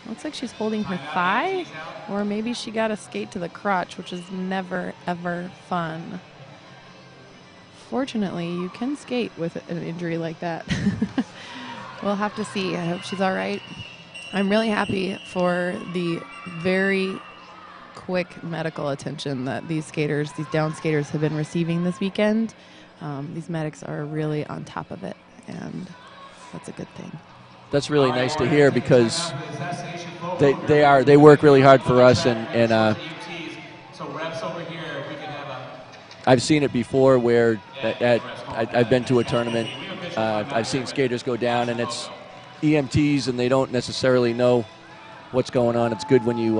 Looks like she's holding her thigh, or maybe she got a skate to the crotch, which is never, ever fun. Fortunately, you can skate with an injury like that. We'll have to see. I hope she's all right. I'm really happy for the very quick medical attention that these skaters, these down skaters, have been receiving this weekend. These medics are really on top of it, and that's a good thing. That's really nice to hear, because they work really hard for us, and I've seen it before where I've been to a tournament. I've seen skaters go down, and it's EMTs, and they don't necessarily know what's going on. It's good when you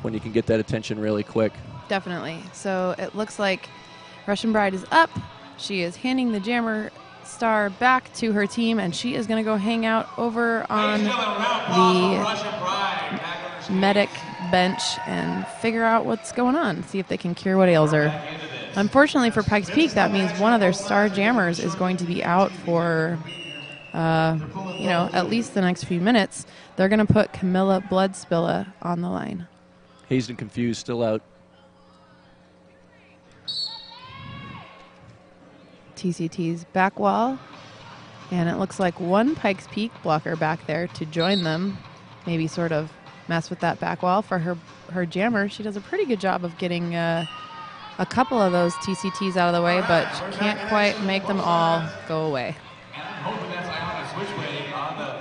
can get that attention really quick. Definitely. So it looks like Russian Bride is up. She is handing the Jammer star back to her team, and she is going to go hang out over on the medic bench and figure out what's going on, see if they can cure what ails her. Unfortunately for Pikes Peak, that means one of their star jammers is going to be out for at least the next few minutes. They're going to put Camilla Bloodspilla on the line. Hazed and Confused still out. TCT's back wall, and it looks like one Pikes Peak blocker back there to join them, maybe sort of mess with that back wall for her jammer. She does a pretty good job of getting a couple of those TCTs out of the way, but she can't quite make them all go away.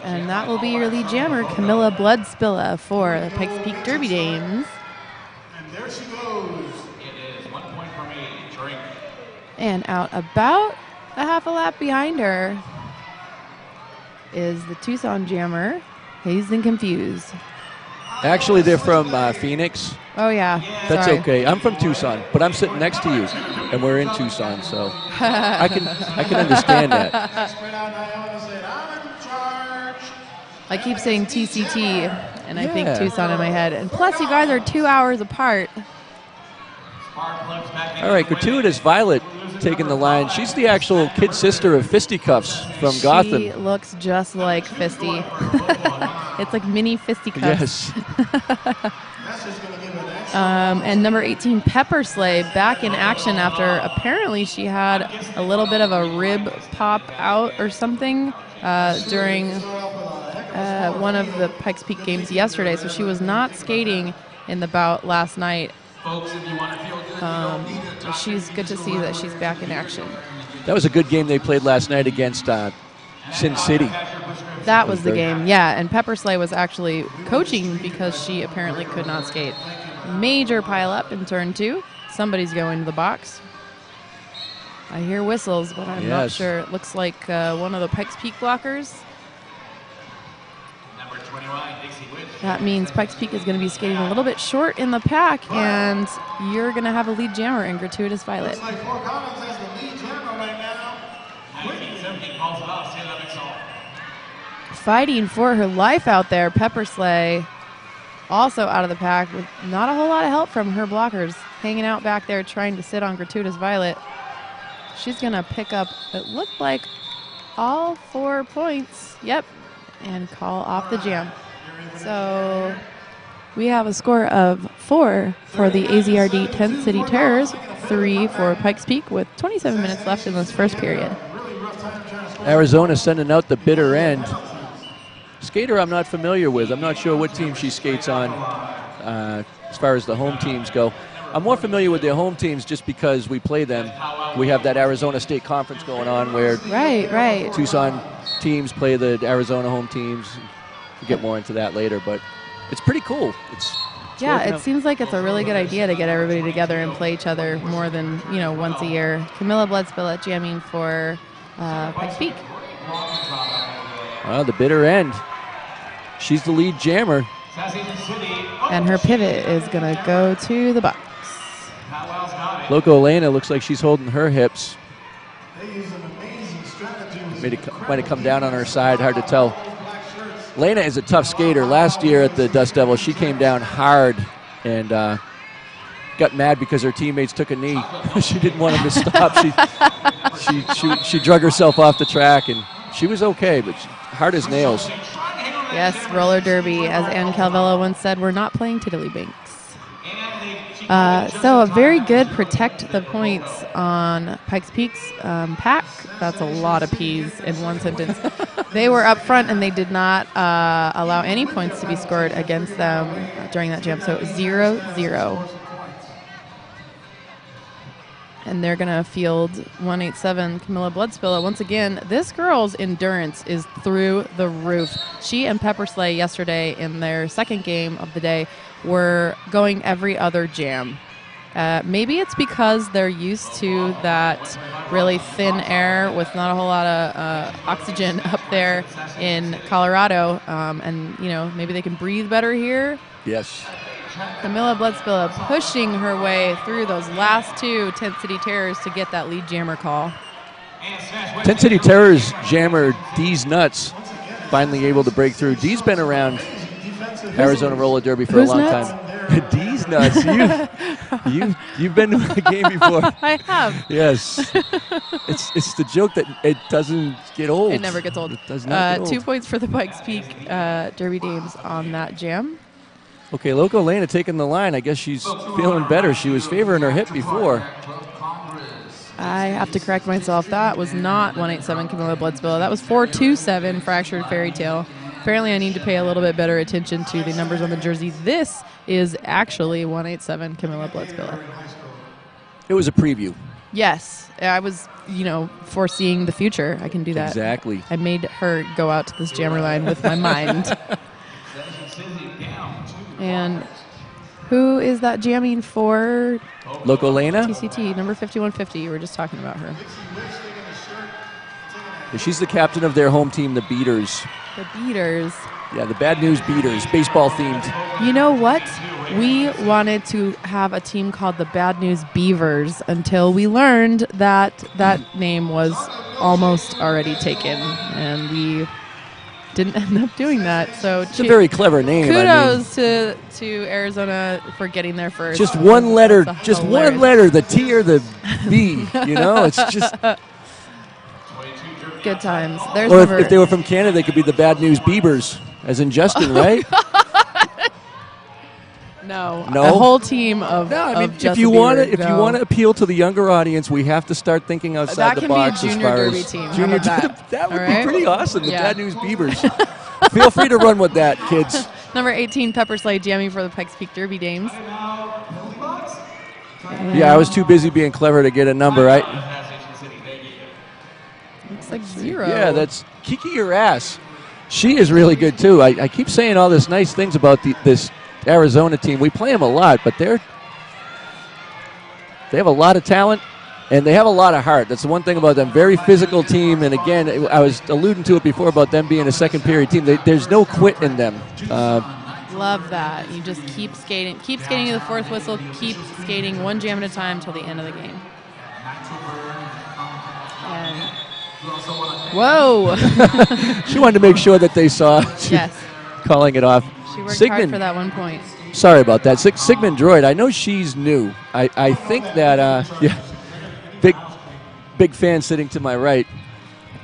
And that will be your lead jammer, Camilla Bloodspilla, for the Pikes Peak Derby Dames. And there she goes. It is 1 point for me. Drink. And out about a half a lap behind her is the Tucson jammer, Hazed and Confused. Actually, they're from Phoenix. Oh, yeah. That's Sorry. okay. I'm from Tucson, but I'm sitting next to you, and we're in Tucson, so I can understand that. I keep saying TCT, and I think Tucson in my head. And plus, you guys are 2 hours apart. All right, Gratuitous Violet taking the line. She's the actual kid sister of Fisticuffs from Gotham. She looks just like Fisty. It's like mini Fisticuffs. Yes. And number 18, Pepper Slay, back in action after apparently she had a little bit of a rib pop out or something during one of the Pikes Peak games yesterday. So she was not skating in the bout last night. She's good to see that she's back in action. That was a good game they played last night against Sin City. That was the game, yeah. And Pepper Slay was actually coaching because she apparently could not skate. Major pile up in turn 2. Somebody's going to the box. I hear whistles, but I'm not sure. It looks like one of the Pikes Peak blockers. That means Pikes Peak is going to be skating a little bit short in the pack, and you're going to have a lead jammer in Gratuitous Violet. Looks like Fort Collins has the lead jammer right now. Fighting for her life out there, Pepper Slay also out of the pack with not a whole lot of help from her blockers, hanging out back there trying to sit on Gratuitous Violet. She's going to pick up, it looked like, all 4 points. Yep, and call off the jam. So we have a score of 4 for the AZRD Tent City Terrors, 3 for Pikes Peak, with 27 minutes left in this first period. Arizona sending out the bitter end. Skater I'm not familiar with. I'm not sure what team she skates on as far as the home teams go. I'm more familiar with their home teams just because we play them. We have that Arizona State Conference going on where Tucson teams play the Arizona home teams. We'll get more into that later, but it's pretty cool. It seems like it's a really good idea to get everybody together and play each other more than once a year. Camilla Bloodspilla jamming for Pikes Peak. The bitter end. She's the lead jammer. And her pivot is going to go to the box. Loco Elena looks like she's holding her hips. Might have come down on her side, hard to tell. Lena is a tough skater. Last year at the Dust Devils, she came down hard and got mad because her teammates took a knee. She didn't want them to stop. She drug herself off the track, and she was okay, but hard as nails. Yes, roller derby. As Ann Calvello once said, we're not playing tiddlywinks. So a very good protect the points on Pikes Peak's pack. That's a lot of P's in one sentence. They were up front and they did not allow any points to be scored against them during that jam. So it was 0-0. And they're going to field 187 Camilla Bloodspilla. Once again, this girl's endurance is through the roof. She and Pepper Slay yesterday in their second game of the day were going every other jam. Maybe it's because they're used to that really thin air with not a whole lot of oxygen up there in Colorado. And, you know, maybe they can breathe better here. Yes. Camilla Bloodspilla pushing her way through those last two Tent City Terrors to get that lead jammer call. Tent City Terrors jammer Dee's Nuts finally able to break through. Dee's been around Arizona Roller Derby for a long time. Dee's Nuts. You've been to a game before. I have. Yes. It's the joke that it doesn't get old. It never gets old. It does not get old. 2 points for the Pikes Peak Derby Dames on that jam. Okay, Loco Lena taking the line. I guess she's feeling better. She was favoring her hip before. I have to correct myself. That was not 187 Camilla Bloodspilla. That was 427 Fractured Fairy Tale. Apparently, I need to pay a little bit better attention to the numbers on the jersey. This is actually 187 Camilla Bloodspilla. It was a preview. Yes, I was, foreseeing the future. I can do that. Exactly. I made her go out to this jammer line with my mind. And who is that jamming for? Loco Lena? TCT, number 5150. You were just talking about her. She's the captain of their home team, the Beaters. The Beaters. Yeah, the Bad News Beaters, baseball themed. You know what? We wanted to have a team called the Bad News Beavers until we learned that that name was almost already taken, and we didn't end up doing that. So it's a very clever name. Kudos to Arizona for getting there first. Just one letter, the T or the B. It's just good times. Or if they were from Canada, they could be the Bad News Beavers, as in Justin, right? No, a whole team of. No, I mean, of if you want to appeal to the younger audience, we have to start thinking outside the box. That can be a junior derby team. Junior that would be pretty awesome. The Bad News Beavers. Feel free to run with that, kids. Number 18, Pepper Slay jamming for the Pikes Peak Derby Dames. Yeah, I was too busy being clever to get a number right. Looks like 0. Yeah, that's Kiki your ass. She is really good too. I keep saying all this nice things about this Arizona team. We play them a lot, but they have a lot of talent and they have a lot of heart. That's the one thing about them. Very physical team, and again, I was alluding to it before about them being a second period team. There's no quit in them. Love that. You just keep skating to the fourth whistle, keep skating one jam at a time till the end of the game. And whoa! She wanted to make sure that they saw. Yes. Calling it off. She worked hard for that 1 point. Sorry about that. Sigmund Droid, I know she's new. I think that, big fan sitting to my right.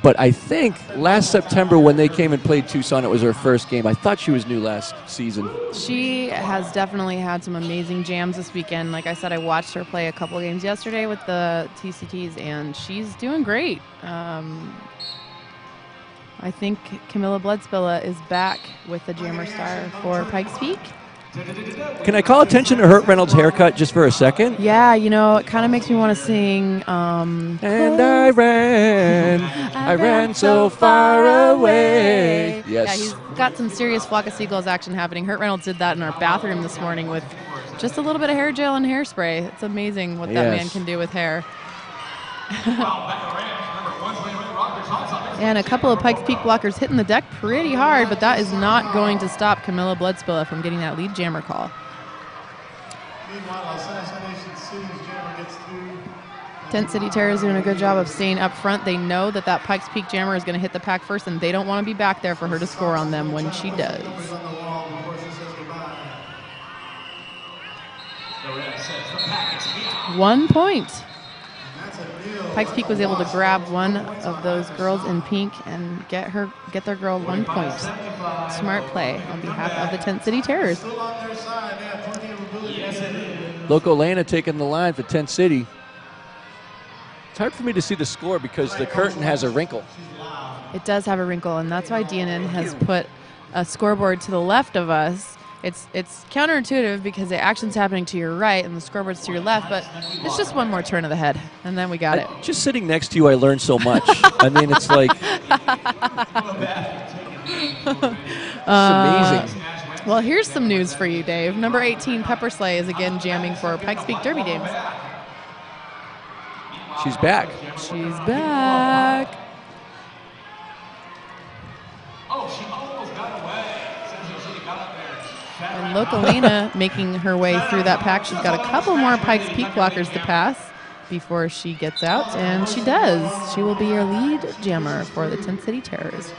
But I think last September when they came and played Tucson, it was her first game. I thought she was new last season. She has definitely had some amazing jams this weekend. Like I said, I watched her play a couple games yesterday with the TCTs, and she's doing great. I think Camilla Bloodspilla is back with the Jammer Star for Pikes Peak. Can I call attention to Hurt Reynolds' haircut just for a second? Yeah, it kind of makes me want to sing. And I ran so far away. Yes. Yeah, he's got some serious Flock of Seagulls action happening. Hurt Reynolds did that in our bathroom this morning with just a little bit of hair gel and hairspray. It's amazing what that man can do with hair. And a couple of Pikes Peak blockers hitting the deck pretty hard, but that is not going to stop Camilla Bloodspilla from getting that lead jammer call. Tent City Terrors doing a good job of staying up front. They know that Pikes Peak jammer is going to hit the pack first, and they don't want to be back there for her to score on them when she does. 1 point. Pikes Peak was able to grab one of those girls in pink and get their girl 1 point. Smart play on behalf of the Tent City Terrors. Loco Lana taking the line for Tent City. It's hard for me to see the score because the curtain has a wrinkle. It does have a wrinkle, and that's why DNN has put a scoreboard to the left of us. It's counterintuitive because the action's happening to your right and the scoreboard's to your left, but it's just one more turn of the head, and then we got it. Just sitting next to you, I learned so much. I mean, it's like it's amazing. Well, here's some news for you, Dave. Number 18, Pepper Slay, is again jamming for Pikes Peak Derby Dames. She's back. She's back. She almost got away. She got up there. And Localina making her way through that pack. She's got a couple more Pikes Peak blockers to pass before she gets out, and she does. She will be your lead jammer for the Tent City Terrors.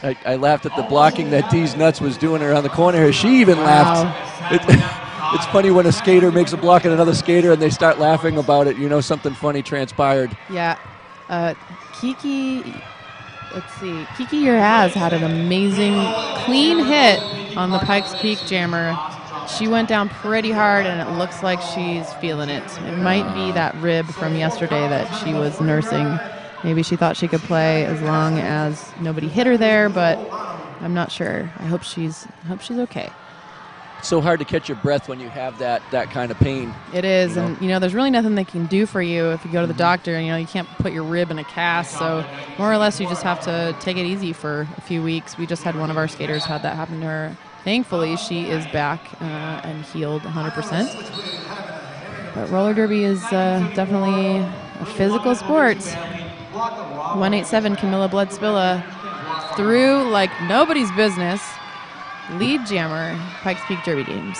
I laughed at the blocking that Dee's Nuts was doing around the corner. She even laughed. It's funny when a skater makes a block at another skater and they start laughing about it. You know something funny transpired. Yeah. Kiki, let's see. Kiki Uraz had an amazing clean hit on the Pikes Peak jammer. She went down pretty hard, and it looks like she's feeling it. It might be that rib from yesterday that she was nursing. Maybe she thought she could play as long as nobody hit her there, but I'm not sure. I hope she's okay. It's so hard to catch your breath when you have that kind of pain. It is, and there's really nothing they can do for you if you go to the doctor. You can't put your rib in a cast, so more or less you just have to take it easy for a few weeks. We just had one of our skaters had that happen to her. Thankfully, she is back and healed 100%. But roller derby is definitely a physical sport. 187 Camilla Bloodspilla through like nobody's business. Lead jammer, Pikes Peak Derby Dames.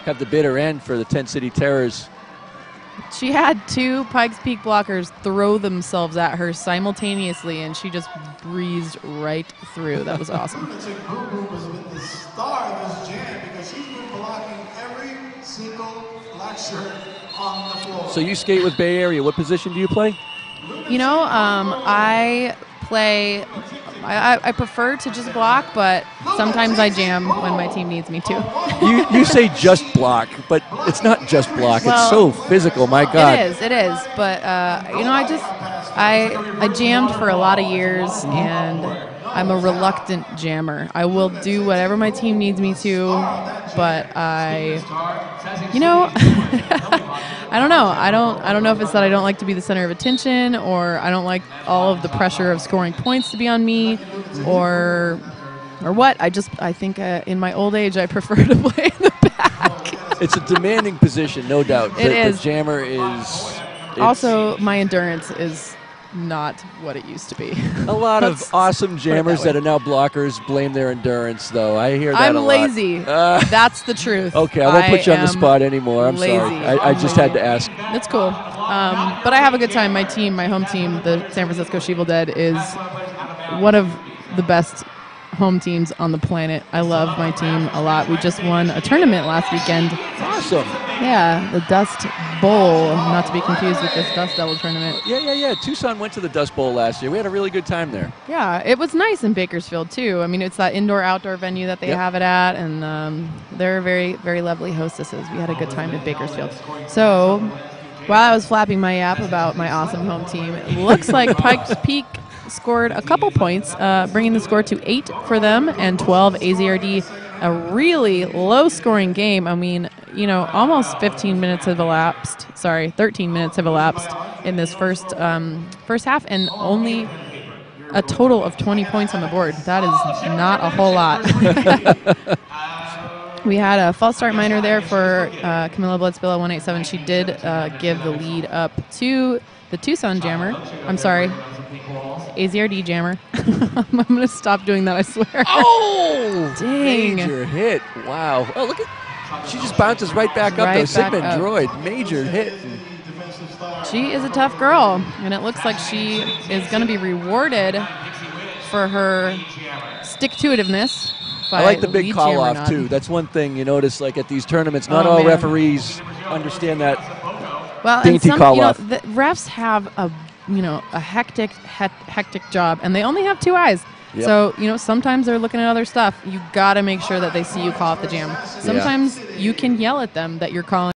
Have the bitter end for the Tent City Terrors. She had two Pikes Peak blockers throw themselves at her simultaneously, and she just breezed right through. That was awesome. Was the star of this jam because she's been blocking every single black shirt on the floor. So you skate with Bay Area. What position do you play? I play. I prefer to just block, but sometimes I jam when my team needs me to. You say just block, but it's not just block. It's so physical. My God. It is. But I jammed for a lot of years, and I'm a reluctant jammer. I will do whatever my team needs me to, but I don't know. I don't know if it's that I don't like to be the center of attention, or I don't like all of the pressure of scoring points to be on me, or what. I think in my old age I prefer to play in the back. It's a demanding position, no doubt. It is. The jammer is. Also, my endurance is not what it used to be. A lot of awesome jammers that are now blockers blame their endurance, though. I hear that a lot. I'm lazy. That's the truth. Okay, I won't put you on the spot anymore. I'm lazy. sorry. I just had to ask. It's cool. But I have a good time. My team, my home team, the San Francisco Sheevil Dead, is one of the best home teams on the planet. I love my team a lot. We just won a tournament last weekend. Awesome. Yeah, the Dust Bowl, not to be confused with this Dust Devil tournament. Yeah. Tucson went to the Dust Bowl last year. We had a really good time there. Yeah, it was nice in Bakersfield, too. I mean, it's that indoor-outdoor venue that they have it at, and they're very, very lovely hostesses. We had a good time in Bakersfield. So while I was flapping my yap about my awesome home team, it looks like Pikes Peak scored a couple points, bringing the score to 8 for them and 12 AZRD. A really low-scoring game. I mean, almost 13 minutes have elapsed in this first half, and only a total of 20 points on the board. That is not a whole lot. We had a false start minor there for Camilla Bloodspilla 187. She did give the lead up to the Tucson jammer. I'm sorry, AZRD jammer. I'm going to stop doing that, I swear. Oh! Dang. Major hit. Wow. Oh, look at... She just bounces right back up, though. Sigmund Droid. Major hit. She is a tough girl, and it looks like she is going to be rewarded for her stick-to-itiveness. I like the big call-off, too. That's one thing you notice, like, at these tournaments. Not all referees understand that Well, and dainty some, call you know, off. the refs have a hectic job, and they only have 2 eyes. Yep. So, sometimes they're looking at other stuff. You got to make sure that they see you call off the jam. Sometimes you can yell at them that you're calling